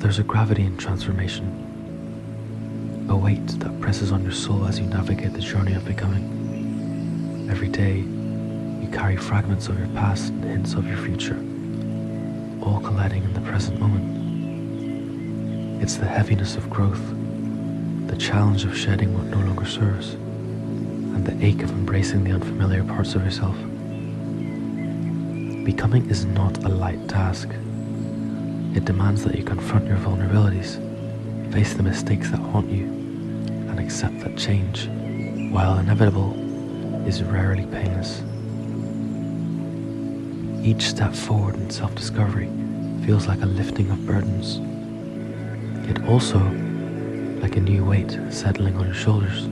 There's a gravity in transformation, a weight that presses on your soul as you navigate the journey of becoming. Every day, you carry fragments of your past and hints of your future, all colliding in the present moment. It's the heaviness of growth, the challenge of shedding what no longer serves, and the ache of embracing the unfamiliar parts of yourself. Becoming is not a light task. It demands that you confront your vulnerabilities, face the mistakes that haunt you, and accept that change, while inevitable, is rarely painless. Each step forward in self-discovery feels like a lifting of burdens, yet also like a new weight settling on your shoulders.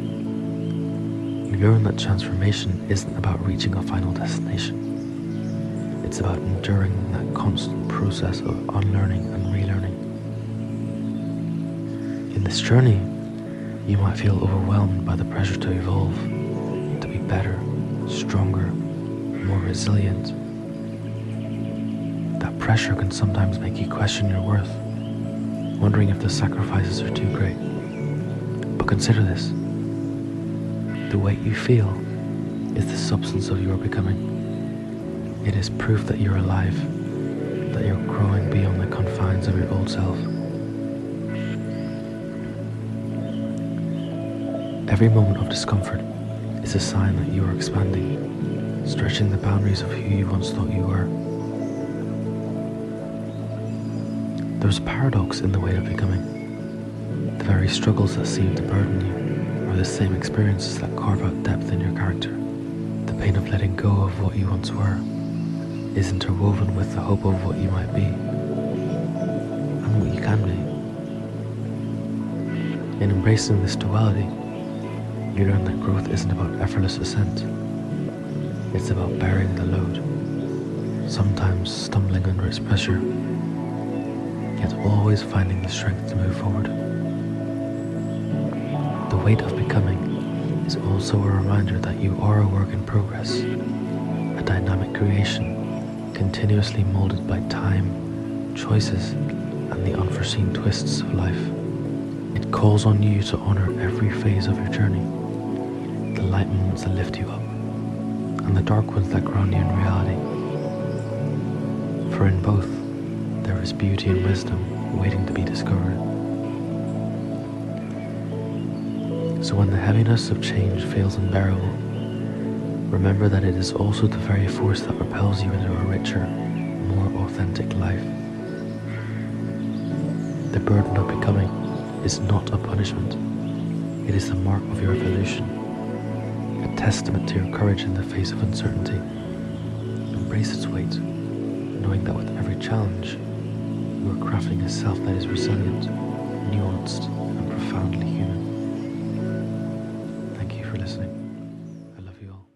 Learn that transformation isn't about reaching a final destination. It's about enduring that constant process of unlearning and relearning. In this journey, you might feel overwhelmed by the pressure to evolve, to be better, stronger, more resilient. That pressure can sometimes make you question your worth, wondering if the sacrifices are too great. But consider this. The weight you feel is the substance of your becoming. It is proof that you're alive, that you're growing beyond the confines of your old self. Every moment of discomfort is a sign that you are expanding, stretching the boundaries of who you once thought you were. There's a paradox in the weight of becoming. The very struggles that seem to burden you are the same experiences that carve out depth in your character. The pain of letting go of what you once were is interwoven with the hope of what you might be and what you can be. In embracing this duality, you learn that growth isn't about effortless ascent. It's about bearing the load, sometimes stumbling under its pressure, yet always finding the strength to move forward. The weight of becoming is also a reminder that you are a work in progress, a dynamic creation, continuously molded by time, choices, and the unforeseen twists of life. It calls on you to honor every phase of your journey, the light moments that lift you up, and the dark ones that ground you in reality. For in both, there is beauty and wisdom waiting to be discovered. So when the heaviness of change feels unbearable, remember that it is also the very force that propels you into a richer, more authentic life. The burden of becoming is not a punishment. It is the mark of your evolution, a testament to your courage in the face of uncertainty. Embrace its weight, knowing that with every challenge, you are crafting a self that is resilient, nuanced, and profoundly human. Thank you for listening. I love you all.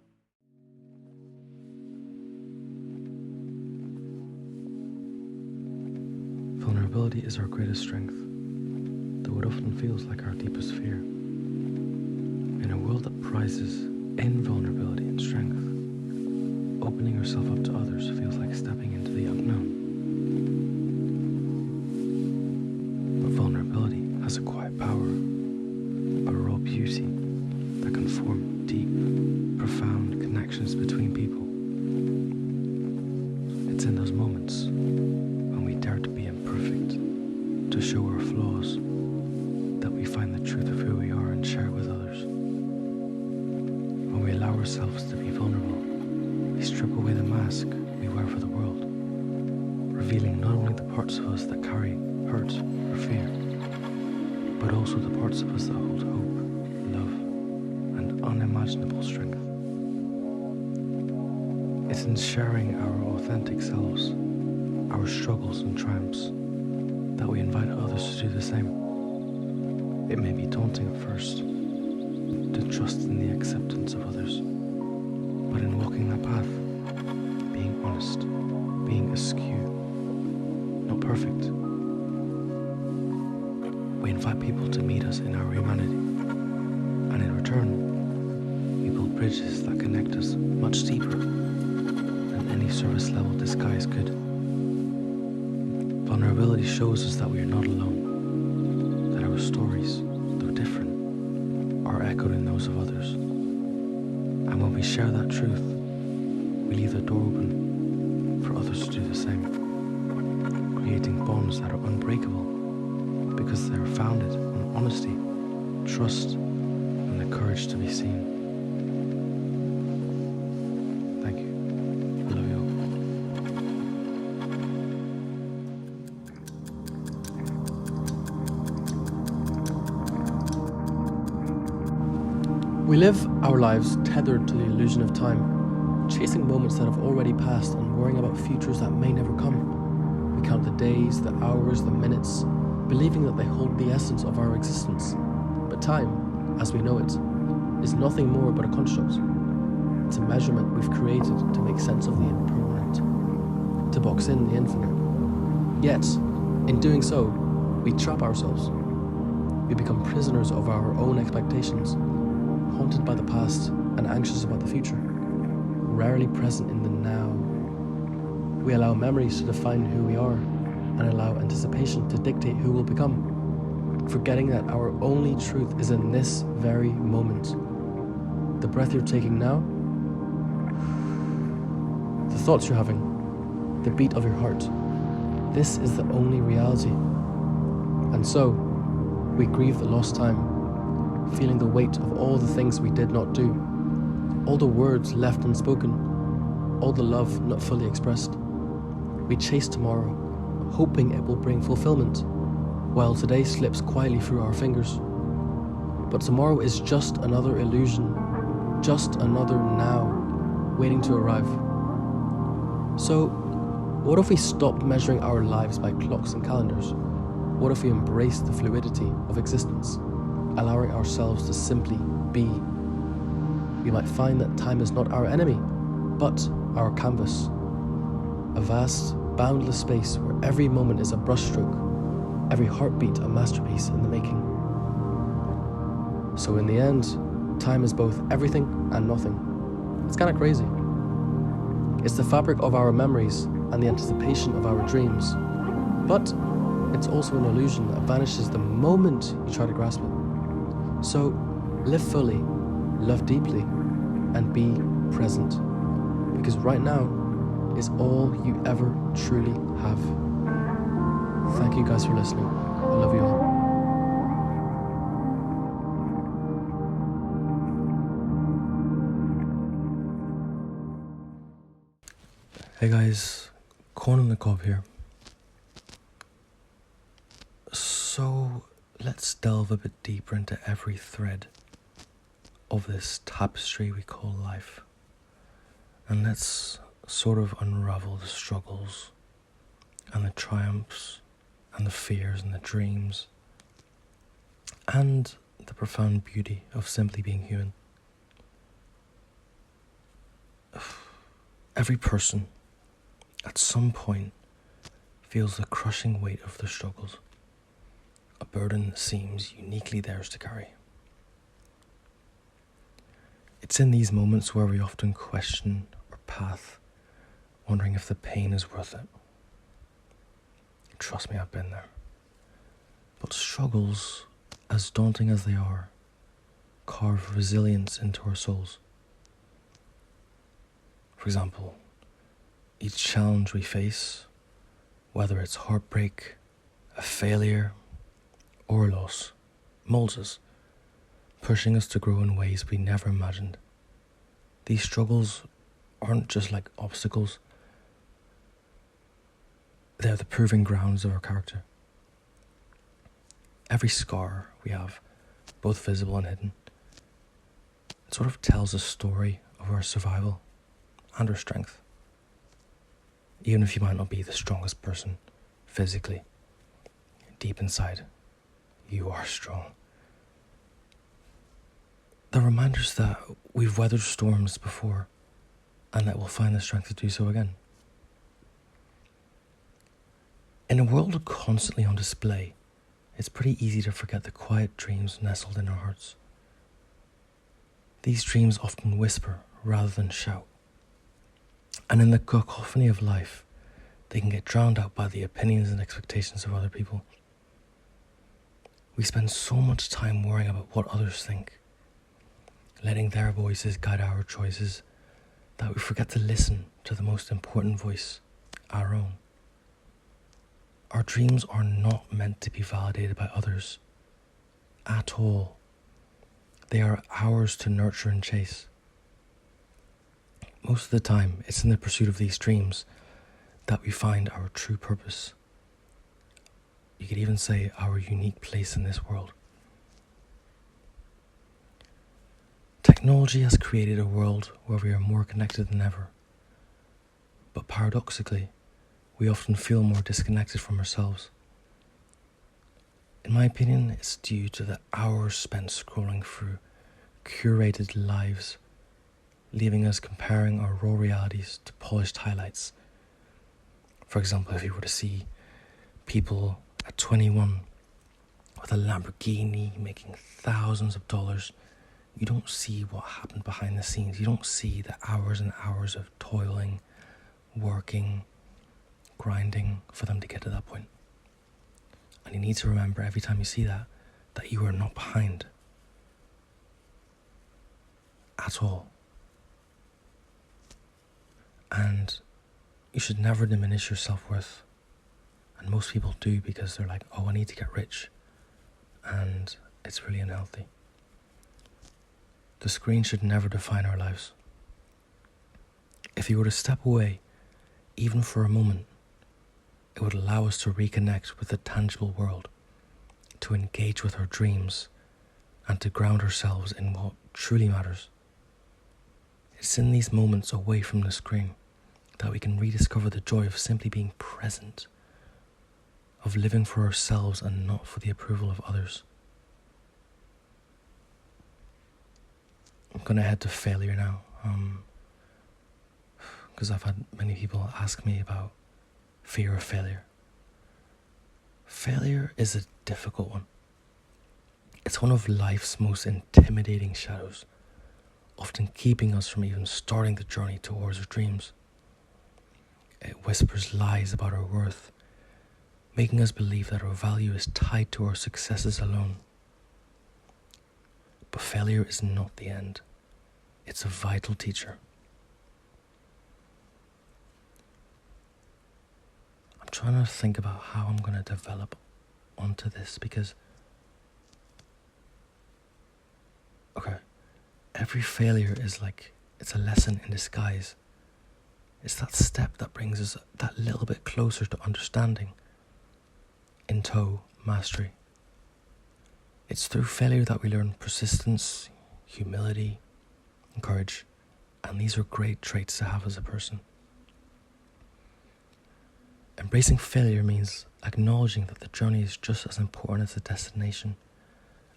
Vulnerability is our greatest strength, though it often feels like our deepest fear. In a world that prizes invulnerability and strength, opening yourself up to others feels like stepping into the unknown. But vulnerability has a quiet power, a raw beauty that can form deep, profound connections between people. It's in those moments when we dare to be imperfect, to show our flaws, that we find the truth of who we are and share with others. When we allow ourselves to be vulnerable, we strip away the mask we wear for the world, revealing not only the parts of us that carry hurt or fear, but also the parts of us that hold hope, love, and unimaginable strength. It's in sharing our authentic selves, our struggles and triumphs, that we invite others to do the same. It may be daunting at first to trust in the acceptance of others, but in walking that path, being honest, being askew, not perfect, we invite people to meet us in our humanity, and in return, we build bridges that connect us much deeper than any surface level disguise could. Vulnerability shows us that we are not alone, that our stories, though different, are echoed in those of others. And when we share that truth, we leave the door open for others to do the same, creating bonds that are unbreakable because they are founded on honesty, trust, and the courage to be seen. Thank you. I love you all. We live our lives tethered to the illusion of time, chasing moments that have already passed and worrying about futures that may never come. We count the days, the hours, the minutes, believing that they hold the essence of our existence. But time, as we know it, is nothing more but a construct. It's a measurement we've created to make sense of the impermanent, to box in the infinite. Yet, in doing so, we trap ourselves. We become prisoners of our own expectations, haunted by the past and anxious about the future, rarely present in the now. We allow memories to define who we are and allow anticipation to dictate who we'll become, forgetting that our only truth is in this very moment. The breath you're taking now, the thoughts you're having, the beat of your heart. This is the only reality. And so, we grieve the lost time, feeling the weight of all the things we did not do, all the words left unspoken, all the love not fully expressed. We chase tomorrow, hoping it will bring fulfillment, while today slips quietly through our fingers. But tomorrow is just another illusion, just another now, waiting to arrive. So, what if we stopped measuring our lives by clocks and calendars? What if we embraced the fluidity of existence, allowing ourselves to simply be? We might find that time is not our enemy, but our canvas. A vast, boundless space where every moment is a brushstroke, every heartbeat a masterpiece in the making. So in the end, time is both everything and nothing. It's kind of crazy. It's the fabric of our memories and the anticipation of our dreams. But it's also an illusion that vanishes the moment you try to grasp it. So, live fully, love deeply, and be present. Because right now is all you ever truly have. Thank you guys for listening. I love you all. Hey guys, Corn on the Cob here. So, let's delve a bit deeper into every thread of this tapestry we call life. And let's sort of unravel the struggles and the triumphs and the fears and the dreams and the profound beauty of simply being human. Every person at some point feels the crushing weight of their struggles, a burden that seems uniquely theirs to carry. It's in these moments where we often question our path, wondering if the pain is worth it. Trust me, I've been there. But struggles, as daunting as they are, carve resilience into our souls. For example, each challenge we face, whether it's heartbreak, a failure, or a loss, molds us, pushing us to grow in ways we never imagined. These struggles aren't just like obstacles, they're the proving grounds of our character. Every scar we have, both visible and hidden, it sort of tells a story of our survival and our strength. Even if you might not be the strongest person physically, deep inside, you are strong. The reminders that we've weathered storms before and that we'll find the strength to do so again. In a world constantly on display, it's pretty easy to forget the quiet dreams nestled in our hearts. These dreams often whisper rather than shout. And in the cacophony of life, They can get drowned out by the opinions and expectations of other people. We spend so much time worrying about what others think, letting their voices guide our choices, that we forget to listen to the most important voice, our own. Our dreams are not meant to be validated by others at all. They are ours to nurture and chase. Most of the time, it's in the pursuit of these dreams that we find our true purpose. You could even say our unique place in this world. Technology has created a world where we are more connected than ever. But paradoxically, we often feel more disconnected from ourselves. In my opinion, it's due to the hours spent scrolling through curated lives, leaving us comparing our raw realities to polished highlights. For example, if you were to see people at 21 with a Lamborghini making thousands of dollars, you don't see what happened behind the scenes. You don't see the hours and hours of toiling, working, grinding for them to get to that point. And you need to remember every time you see that you are not behind at all. And you should never diminish your self-worth. And most people do, because they're like, oh, I need to get rich. And it's really unhealthy. The screen should never define our lives. If you were to step away, even for a moment, it would allow us to reconnect with the tangible world, to engage with our dreams, and to ground ourselves in what truly matters. It's in these moments away from the screen that we can rediscover the joy of simply being present, of living for ourselves and not for the approval of others. I'm going to head to failure now, because I've had many people ask me about fear of failure. Failure is a difficult one. It's one of life's most intimidating shadows, often keeping us from even starting the journey towards our dreams. It whispers lies about our worth, making us believe that our value is tied to our successes alone. But failure is not the end. It's a vital teacher. I'm trying to think about how I'm going to develop onto this, because every failure is it's a lesson in disguise. It's that step that brings us that little bit closer to understanding, in tow, mastery. It's through failure that we learn persistence, humility, and courage, and these are great traits to have as a person. Embracing failure means acknowledging that the journey is just as important as the destination,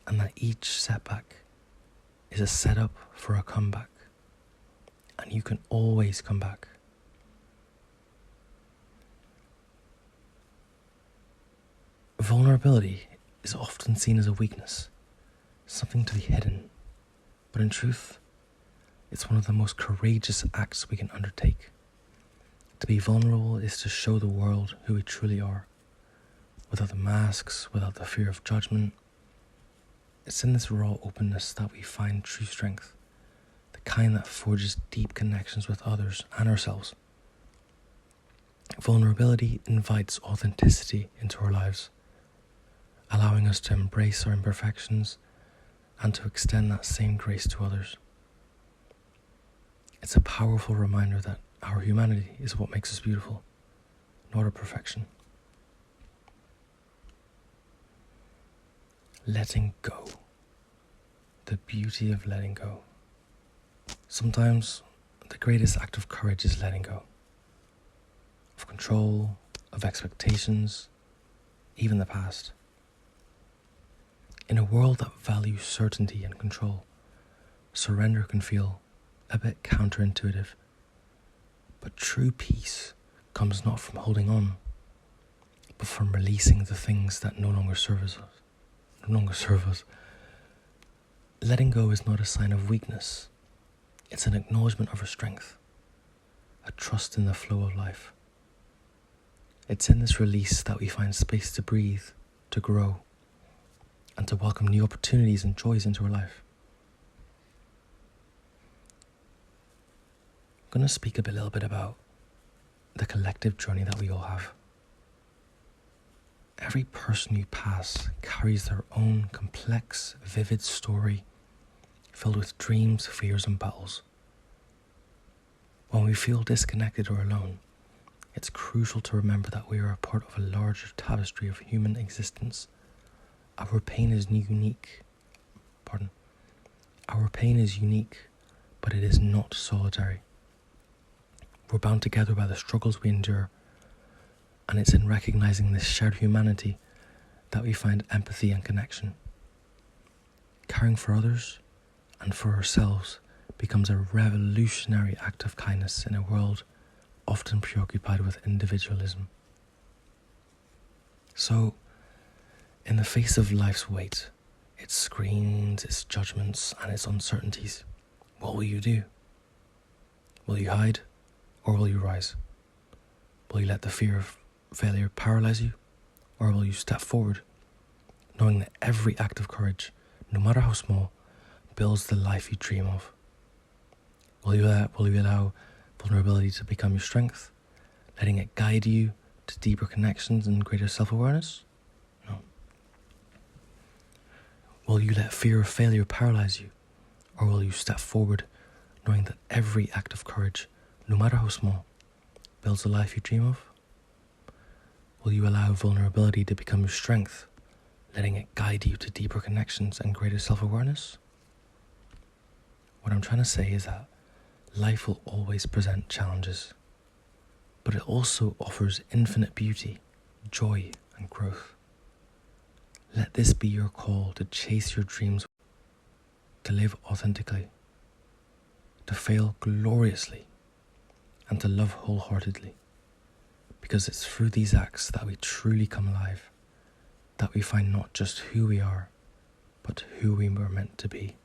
and that each setback is a setup for a comeback, and you can always come back. Vulnerability is often seen as a weakness, something to be hidden, but in truth, it's one of the most courageous acts we can undertake. To be vulnerable is to show the world who we truly are, without the masks, without the fear of judgment. It's in this raw openness that we find true strength, the kind that forges deep connections with others and ourselves. Vulnerability invites authenticity into our lives, allowing us to embrace our imperfections and to extend that same grace to others. It's a powerful reminder that our humanity is what makes us beautiful, not our perfection. Letting go. The beauty of letting go. Sometimes the greatest act of courage is letting go. Of control, of expectations, even the past. In a world that values certainty and control, surrender can feel a bit counterintuitive. But true peace comes not from holding on, but from releasing the things that no longer serve us. Letting go is not a sign of weakness. It's an acknowledgement of our strength, a trust in the flow of life. It's in this release that we find space to breathe, to grow, and to welcome new opportunities and joys into our life. I'm going to speak a little bit about the collective journey that we all have. Every person you pass carries their own complex, vivid story filled with dreams, fears, and battles. When we feel disconnected or alone, it's crucial to remember that we are a part of a larger tapestry of human existence. Our pain is unique, but it is not solitary. We're bound together by the struggles we endure, and it's in recognizing this shared humanity that we find empathy and connection. Caring for others and for ourselves becomes a revolutionary act of kindness in a world often preoccupied with individualism. So, in the face of life's weight, its screens, its judgments, and its uncertainties, what will you do? Will you hide, or will you rise? Will you let the fear of failure paralyze you, or will you step forward, knowing that every act of courage, no matter how small, builds the life you dream of? Will you allow vulnerability to become your strength, letting it guide you to deeper connections and greater self-awareness? No. Will you let fear of failure paralyze you, or will you step forward, knowing that every act of courage, no matter how small, builds the life you dream of? Will you allow vulnerability to become your strength, letting it guide you to deeper connections and greater self-awareness? What I'm trying to say is that life will always present challenges, but it also offers infinite beauty, joy, and growth. Let this be your call to chase your dreams, to live authentically, to fail gloriously, and to love wholeheartedly. Because it's through these acts that we truly come alive, that we find not just who we are, but who we were meant to be.